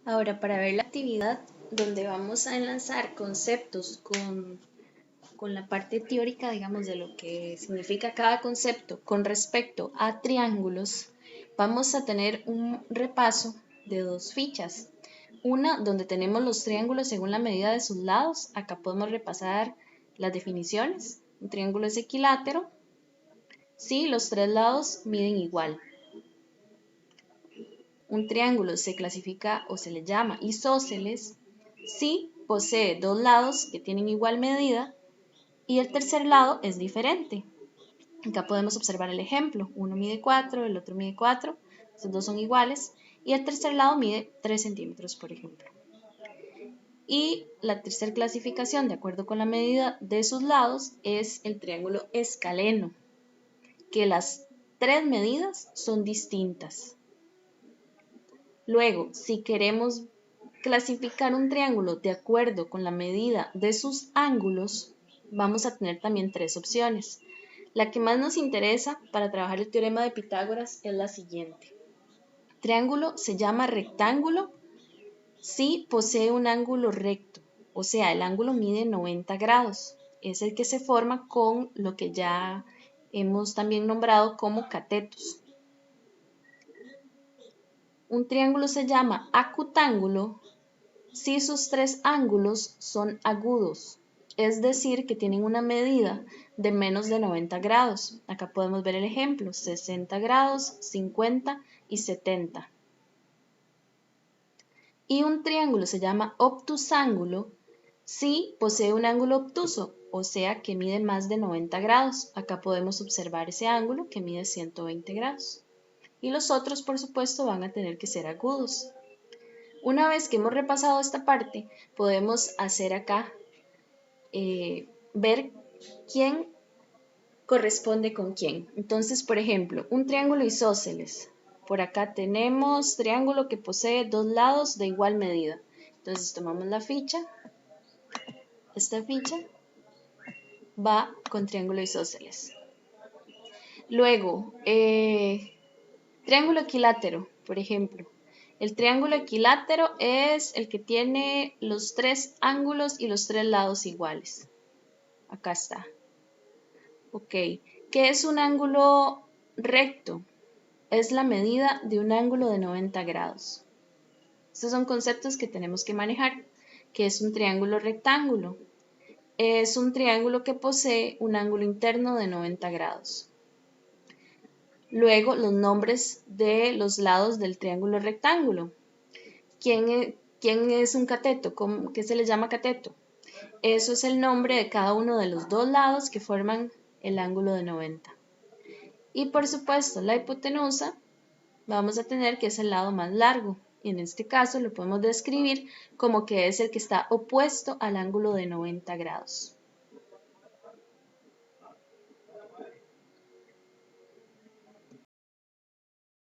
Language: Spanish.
Ahora, para ver la actividad donde vamos a enlazar conceptos con la parte teórica, digamos, de lo que significa cada concepto con respecto a triángulos, vamos a tener un repaso de dos fichas. Una donde tenemos los triángulos según la medida de sus lados. Acá podemos repasar las definiciones. Un triángulo es equilátero si los tres lados miden igual. Un triángulo se clasifica o se le llama isósceles si posee dos lados que tienen igual medida y el tercer lado es diferente. Acá podemos observar el ejemplo. Uno mide 4, el otro mide 4, estos dos son iguales y el tercer lado mide 3 centímetros, por ejemplo. Y la tercera clasificación, de acuerdo con la medida de sus lados, es el triángulo escaleno, que las tres medidas son distintas. Luego, si queremos clasificar un triángulo de acuerdo con la medida de sus ángulos, vamos a tener también tres opciones. La que más nos interesa para trabajar el teorema de Pitágoras es la siguiente. Triángulo se llama rectángulo si posee un ángulo recto, o sea, el ángulo mide 90 grados. Es el que se forma con lo que ya hemos también nombrado como catetos. Un triángulo se llama acutángulo si sus tres ángulos son agudos, es decir, que tienen una medida de menos de 90 grados. Acá podemos ver el ejemplo, 60 grados, 50 y 70. Y un triángulo se llama obtusángulo si posee un ángulo obtuso, o sea que mide más de 90 grados. Acá podemos observar ese ángulo que mide 120 grados. Y los otros, por supuesto, van a tener que ser agudos. Una vez que hemos repasado esta parte, podemos hacer acá, ver quién corresponde con quién. Entonces, por ejemplo, un triángulo isósceles. Por acá tenemos triángulo que posee dos lados de igual medida. Entonces tomamos la ficha. Esta ficha va con triángulo isósceles. Luego, triángulo equilátero, por ejemplo. El triángulo equilátero es el que tiene los tres ángulos y los tres lados iguales. Acá está. Ok. ¿Qué es un ángulo recto? Es la medida de un ángulo de 90 grados. Estos son conceptos que tenemos que manejar. ¿Qué es un triángulo rectángulo? Es un triángulo que posee un ángulo interno de 90 grados. Luego, los nombres de los lados del triángulo rectángulo. ¿Quién es un cateto? ¿Qué se le llama cateto? Eso es el nombre de cada uno de los dos lados que forman el ángulo de 90. Y por supuesto, la hipotenusa vamos a tener que es el lado más largo. Y en este caso lo podemos describir como que es el que está opuesto al ángulo de 90 grados.